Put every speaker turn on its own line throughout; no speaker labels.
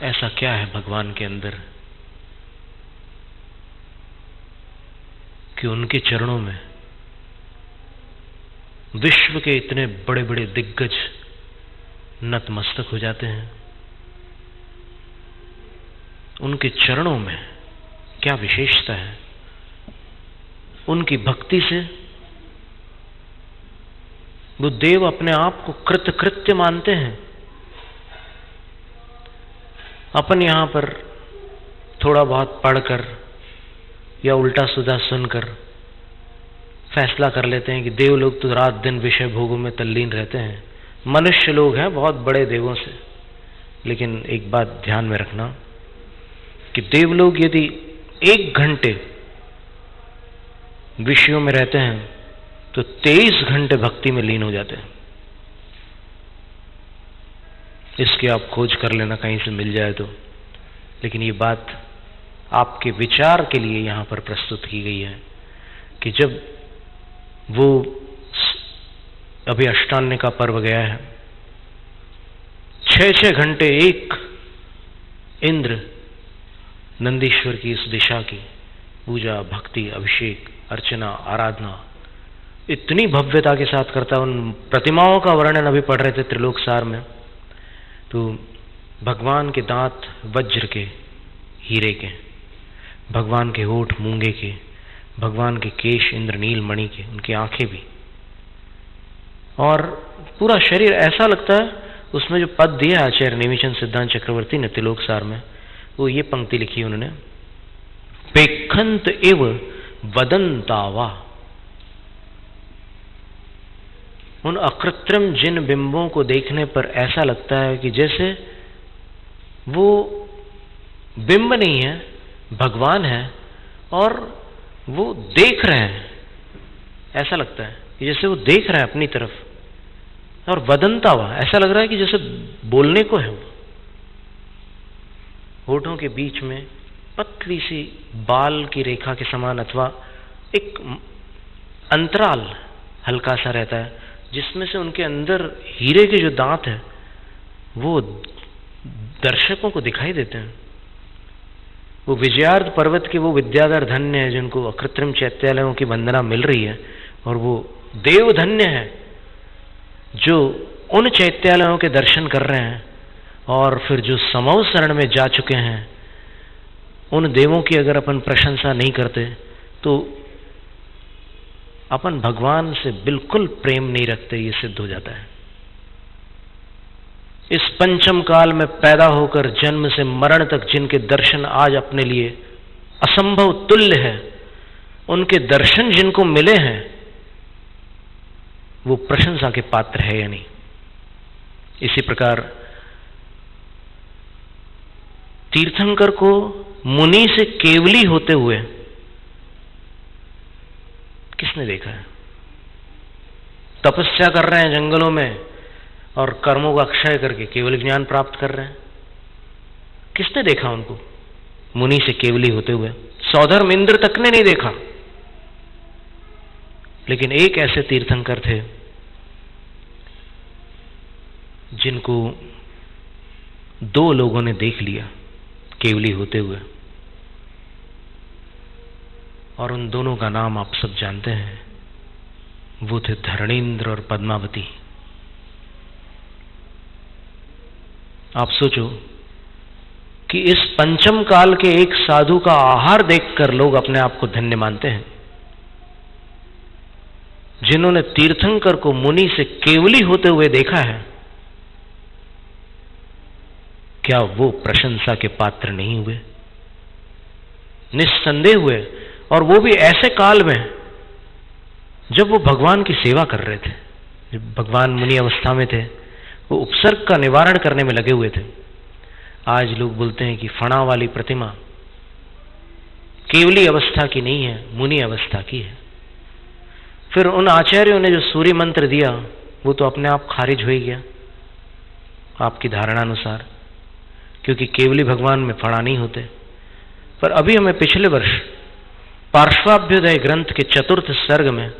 ऐसा क्या है भगवान के अंदर कि उनके चरणों में विश्व के इतने बड़े बड़े दिग्गज नतमस्तक हो जाते हैं। उनके चरणों में क्या विशेषता है? उनकी भक्ति से वो देव अपने आप को कृतकृत्य मानते हैं। अपन यहां पर थोड़ा बहुत पढ़कर या उल्टा सीधा सुनकर फैसला कर लेते हैं कि देव लोग तो रात दिन विषय भोगों में तल्लीन रहते हैं, मनुष्य लोग हैं बहुत बड़े देवों से। लेकिन एक बात ध्यान में रखना कि देव लोग यदि 1 घंटे विषयों में रहते हैं तो 23 घंटे भक्ति में लीन हो जाते हैं। इसकी आप खोज कर लेना कहीं से मिल जाए तो। लेकिन ये बात आपके विचार के लिए यहां पर प्रस्तुत की गई है कि जब वो अभी अष्टान्य का पर्व गया है, 6-6 घंटे एक इंद्र नंदीश्वर की इस दिशा की पूजा, भक्ति, अभिषेक, अर्चना, आराधना इतनी भव्यता के साथ करता। उन प्रतिमाओं का वर्णन अभी पढ़ रहे थे त्रिलोक सार में, तो भगवान के दांत वज्र के, हीरे के, भगवान के होठ मूंगे के, भगवान के केश इंद्रनील मणि के, उनकी आंखें भी, और पूरा शरीर ऐसा लगता है। उसमें जो पद दिया आचार्य नेमिचंद सिद्धांत चक्रवर्ती ने त्रिलोक सार में, वो ये पंक्ति लिखी उन्होंने, पेखंत एव वदंतावा। उन अकृत्रिम जिन बिंबों को देखने पर ऐसा लगता है कि जैसे वो बिंब नहीं है, भगवान है और वो देख रहे हैं। ऐसा लगता है कि जैसे वो देख रहे हैं अपनी तरफ। और वदंता हुआ, ऐसा लग रहा है कि जैसे बोलने को है। होठों के बीच में पतली सी बाल की रेखा के समान अथवा एक अंतराल हल्का सा रहता है, जिसमें से उनके अंदर हीरे के जो दांत हैं वो दर्शकों को दिखाई देते हैं। वो विजयार्ध पर्वत के वो विद्याधर धन्य है जिनको अकृत्रिम चैत्यालयों की वंदना मिल रही है, और वो देव धन्य है जो उन चैत्यालयों के दर्शन कर रहे हैं। और फिर जो समौ शरण में जा चुके हैं, उन देवों की अगर अपन प्रशंसा नहीं करते तो अपन भगवान से बिल्कुल प्रेम नहीं रखते, ये सिद्ध हो जाता है। इस पंचम काल में पैदा होकर जन्म से मरण तक जिनके दर्शन आज अपने लिए असंभव तुल्य है, उनके दर्शन जिनको मिले हैं वो प्रशंसा के पात्र है या नहीं। इसी प्रकार तीर्थंकर को मुनि से केवली होते हुए किसने देखा है? तपस्या कर रहे हैं जंगलों में और कर्मों का अक्षय करके केवल ज्ञान प्राप्त कर रहे हैं। किसने देखा उनको मुनि से केवली होते हुए? सौधर्म इंद्र तक ने नहीं देखा। लेकिन एक ऐसे तीर्थंकर थे जिनको 2 लोगों ने देख लिया केवली होते हुए, और उन दोनों का नाम आप सब जानते हैं। वो थे धरणेन्द्र और पद्मावती। आप सोचो कि इस पंचम काल के एक साधु का आहार देखकर लोग अपने आप को धन्य मानते हैं। जिन्होंने तीर्थंकर को मुनि से केवली होते हुए देखा है, क्या वो प्रशंसा के पात्र नहीं हुए? निस्संदेह हुए, और वो भी ऐसे काल में जब वो भगवान की सेवा कर रहे थे। जब भगवान मुनि अवस्था में थे, वो उपसर्ग का निवारण करने में लगे हुए थे। आज लोग बोलते हैं कि फणा वाली प्रतिमा केवली अवस्था की नहीं है, मुनि अवस्था की है। फिर उन आचार्यों ने जो सूर्य मंत्र दिया वो तो अपने आप खारिज हो ही गया आपकी धारणा अनुसार, क्योंकि केवली भगवान में फणा नहीं होते। पर अभी हमें पिछले वर्ष पार्श्वाभ्युदय ग्रंथ के 4th सर्ग में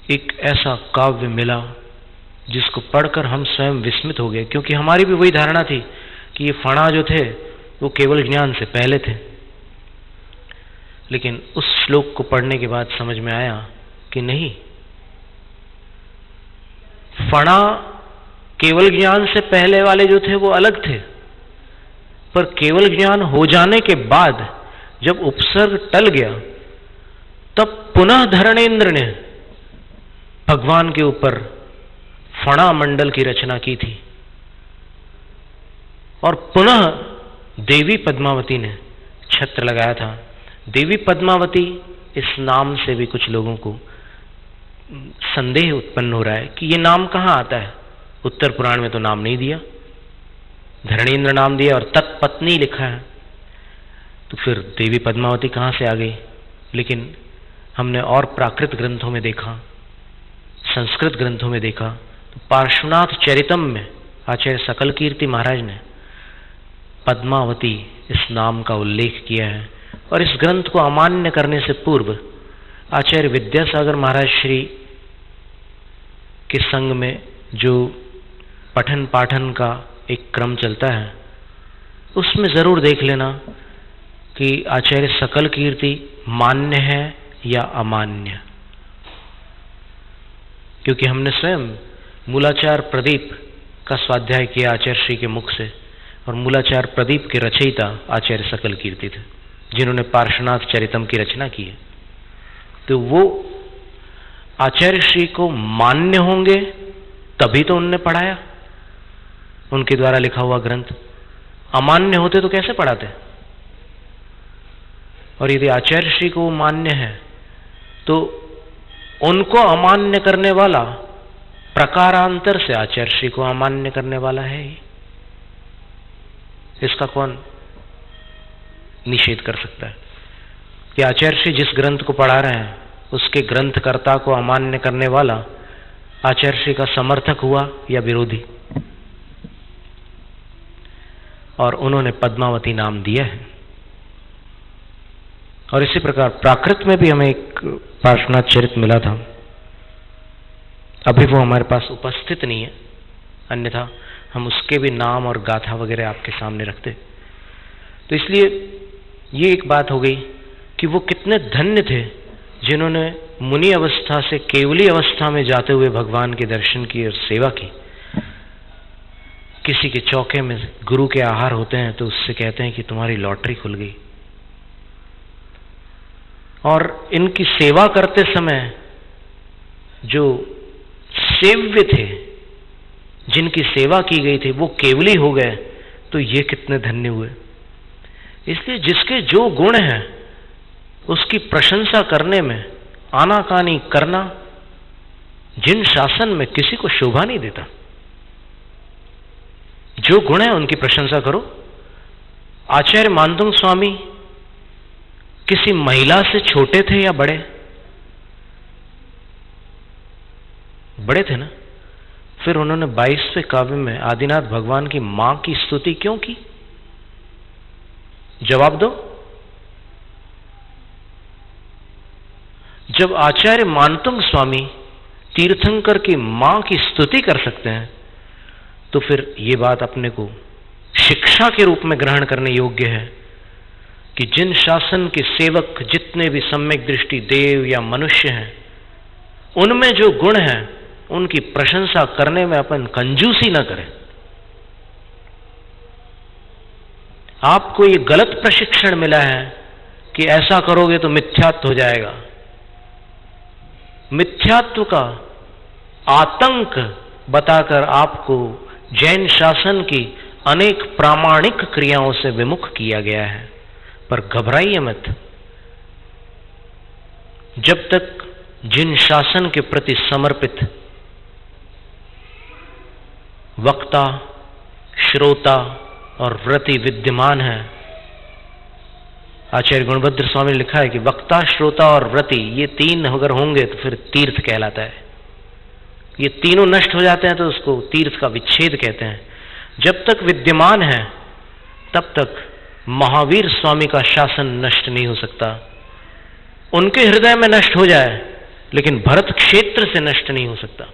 एक ऐसा काव्य मिला जिसको पढ़कर हम स्वयं विस्मित हो गए, क्योंकि हमारी भी वही धारणा थी कि ये फणा जो थे वो केवल ज्ञान से पहले थे। लेकिन उस श्लोक को पढ़ने के बाद समझ में आया कि नहीं, फणा केवल ज्ञान से पहले वाले जो थे वो अलग थे, पर केवल ज्ञान हो जाने के बाद जब उपसर्ग टल गया तब पुनः धरणेन्द्र ने भगवान के ऊपर फणा मंडल की रचना की थी और पुनः देवी पद्मावती ने छत्र लगाया था। देवी पद्मावती इस नाम से भी कुछ लोगों को संदेह उत्पन्न हो रहा है कि ये नाम कहां आता है। उत्तर पुराण में तो नाम नहीं दिया, धरणेन्द्र नाम दिया और तत्पत्नी लिखा है, तो फिर देवी पद्मावती कहां से आ गई। लेकिन हमने और प्राकृत ग्रंथों में देखा, संस्कृत ग्रंथों में देखा, तो पार्श्वनाथ चरितम में आचार्य सकल कीर्ति महाराज ने पद्मावती इस नाम का उल्लेख किया है। और इस ग्रंथ को अमान्य करने से पूर्व आचार्य विद्यासागर महाराज श्री के संग में जो पठन पाठन का एक क्रम चलता है उसमें जरूर देख लेना कि आचार्य सकल कीर्ति मान्य है या अमान्य, क्योंकि हमने स्वयं मूलाचार प्रदीप का स्वाध्याय किया आचार्य श्री के मुख से, और मूलाचार प्रदीप के रचयिता आचार्य सकल कीर्ति थे जिन्होंने पार्श्वनाथ चरितम की रचना की है। तो वो आचार्य श्री को मान्य होंगे तभी तो उनने पढ़ाया, उनके द्वारा लिखा हुआ ग्रंथ। अमान्य होते तो कैसे पढ़ाते। और यदि आचार्य श्री को मान्य है तो उनको अमान्य करने वाला प्रकारांतर से आचार्य श्री को अमान्य करने वाला है ही। इसका कौन निषेध कर सकता है कि आचार्य श्री जिस ग्रंथ को पढ़ा रहे हैं उसके ग्रंथकर्ता को अमान्य करने वाला आचार्य श्री का समर्थक हुआ या विरोधी। और उन्होंने पद्मावती नाम दिया है। और इसी प्रकार प्राकृत में भी हमें एक पार्श्वनाथ चरित मिला था, अभी वो हमारे पास उपस्थित नहीं है, अन्यथा हम उसके भी नाम और गाथा वगैरह आपके सामने रखते। तो इसलिए ये एक बात हो गई कि वो कितने धन्य थे जिन्होंने मुनि अवस्था से केवली अवस्था में जाते हुए भगवान के दर्शन की और सेवा की। किसी के चौके में गुरु के आहार होते हैं तो उससे कहते हैं कि तुम्हारी लॉटरी खुल गई। और इनकी सेवा करते समय जो सेव्य थे, जिनकी सेवा की गई थी, वो केवली हो गए, तो ये कितने धन्य हुए। इसलिए जिसके जो गुण हैं उसकी प्रशंसा करने में आनाकानी करना जिन शासन में किसी को शोभा नहीं देता। जो गुण है उनकी प्रशंसा करो। आचार्य मानतुंग स्वामी किसी महिला से छोटे थे या बड़े? बड़े थे ना। फिर उन्होंने 22वें काव्य में आदिनाथ भगवान की मां की स्तुति क्यों की? जवाब दो। जब आचार्य मानतुंग स्वामी तीर्थंकर की मां की स्तुति कर सकते हैं तो फिर ये बात अपने को शिक्षा के रूप में ग्रहण करने योग्य है कि जिन शासन के सेवक जितने भी सम्यक दृष्टि देव या मनुष्य हैं, उनमें जो गुण हैं उनकी प्रशंसा करने में अपन कंजूसी न करें। आपको ये गलत प्रशिक्षण मिला है कि ऐसा करोगे तो मिथ्यात्व हो जाएगा। मिथ्यात्व का आतंक बताकर आपको जैन शासन की अनेक प्रामाणिक क्रियाओं से विमुख किया गया है। पर घबराइए मत। जब तक जिन शासन के प्रति समर्पित वक्ता, श्रोता और व्रति विद्यमान है, आचार्य गुणभद्र स्वामी ने लिखा है कि वक्ता, श्रोता और व्रति ये तीन अगर होंगे तो फिर तीर्थ कहलाता है। ये तीनों नष्ट हो जाते हैं तो उसको तीर्थ का विच्छेद कहते हैं। जब तक विद्यमान है तब तक महावीर स्वामी का शासन नष्ट नहीं हो सकता। उनके हृदय में नष्ट हो जाए लेकिन भरत क्षेत्र से नष्ट नहीं हो सकता।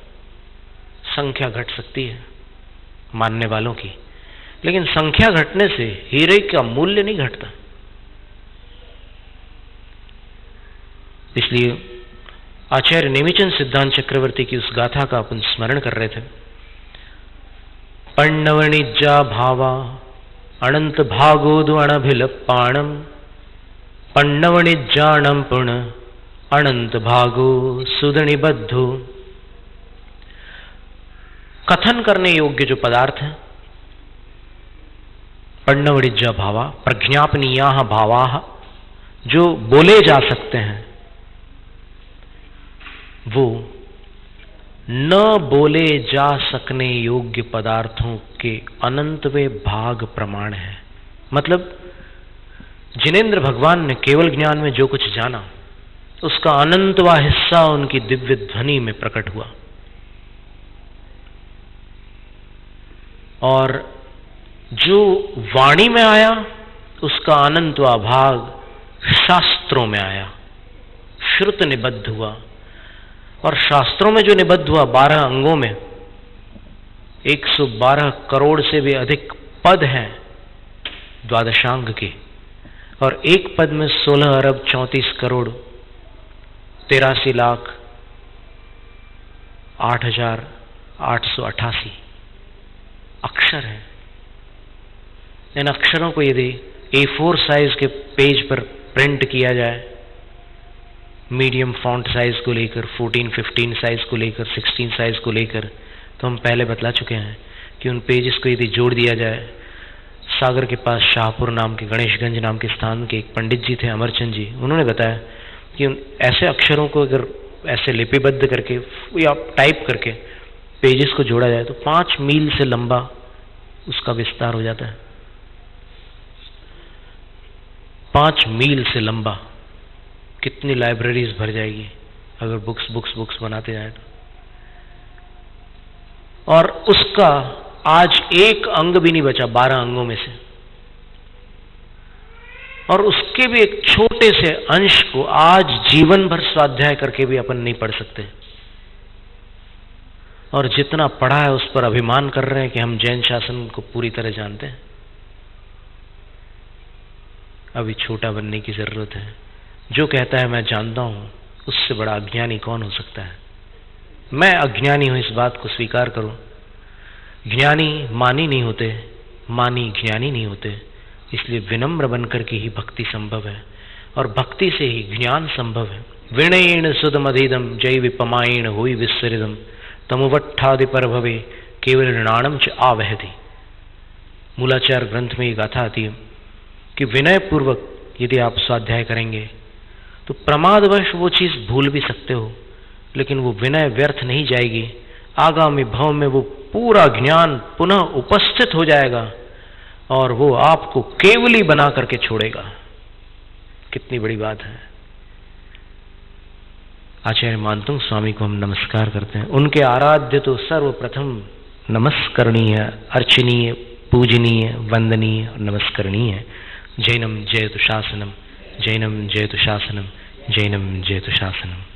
संख्या घट सकती है मानने वालों की, लेकिन संख्या घटने से हीरे का मूल्य नहीं घटता। इसलिए आचार्य नेमिचंद सिद्धांत चक्रवर्ती की उस गाथा का अपन स्मरण कर रहे थे। पण्णवणिज्जा भावा अनंत भागोदु अणभिलप्पाणम पण्णवणिज्जाणम पुण अनंत भागो सुदनिबद्धो। कथन करने योग्य जो पदार्थ है, पण्णवणिज्जा भावा, प्रज्ञापनीया भावा, जो बोले जा सकते हैं, वो न बोले जा सकने योग्य पदार्थों के अनंतवे भाग प्रमाण है। मतलब जिनेंद्र भगवान ने केवल ज्ञान में जो कुछ जाना, उसका अनंतवा हिस्सा उनकी दिव्य ध्वनि में प्रकट हुआ। और जो वाणी में आया, उसका अनंतवा भाग शास्त्रों में आया, श्रुत निबद्ध हुआ। और शास्त्रों में जो निबद्ध हुआ 12 अंगों में 112 करोड़ से भी अधिक पद हैं द्वादशांग के, और एक पद में 16 अरब 34 करोड़ 83 लाख 8,888 अक्षर हैं। इन अक्षरों को यदि A4 साइज के पेज पर प्रिंट किया जाए, मीडियम फॉन्ट साइज को लेकर 14, 15 साइज को लेकर 16 साइज को लेकर, तो हम पहले बतला चुके हैं कि उन पेजेस को यदि जोड़ दिया जाए, सागर के पास शाहपुर नाम के, गणेशगंज नाम के स्थान के एक पंडित जी थे, अमरचंद जी, उन्होंने बताया कि उन ऐसे अक्षरों को अगर ऐसे लिपिबद्ध करके या टाइप करके पेजेस को जोड़ा जाए तो 5 मील से लंबा उसका विस्तार हो जाता है। 5 मील से लंबा। कितनी लाइब्रेरीज भर जाएगी अगर बुक्स बनाते जाए तो। और उसका आज एक अंग भी नहीं बचा 12 अंगों में से, और उसके भी एक छोटे से अंश को आज जीवन भर स्वाध्याय करके भी अपन नहीं पढ़ सकते। और जितना पढ़ा है उस पर अभिमान कर रहे हैं कि हम जैन शासन को पूरी तरह जानते हैं। अभी छोटा बनने की जरूरत है। जो कहता है मैं जानता हूं, उससे बड़ा अज्ञानी कौन हो सकता है। मैं अज्ञानी हूं, इस बात को स्वीकार करूं। ज्ञानी मानी नहीं होते, मानी ज्ञानी नहीं होते। इसलिए विनम्र बनकर के ही भक्ति संभव है, और भक्ति से ही ज्ञान संभव है। विनयेन सुदमधीदम जय विपमायेन हुई विस्सरिदम तमुवट्ठादि पर भवे केवल ऋणाणम च आवहति। मूलाचार ग्रंथ में ये गाथा आती है कि विनय पूर्वक यदि आप स्वाध्याय करेंगे तो प्रमादवश वो चीज भूल भी सकते हो, लेकिन वो विनय व्यर्थ नहीं जाएगी। आगामी भव में वो पूरा ज्ञान पुनः उपस्थित हो जाएगा और वो आपको केवली बना करके छोड़ेगा। कितनी बड़ी बात है। आचार्य मानतुंग स्वामी को हम नमस्कार करते हैं। उनके आराध्य तो सर्वप्रथम नमस्करणीय, अर्चनीय, पूजनीय, वंदनीय और नमस्करणीय। जैनम जयतु शासनम, जैनम जयतु शासनम, जैनम जयतु शासनम।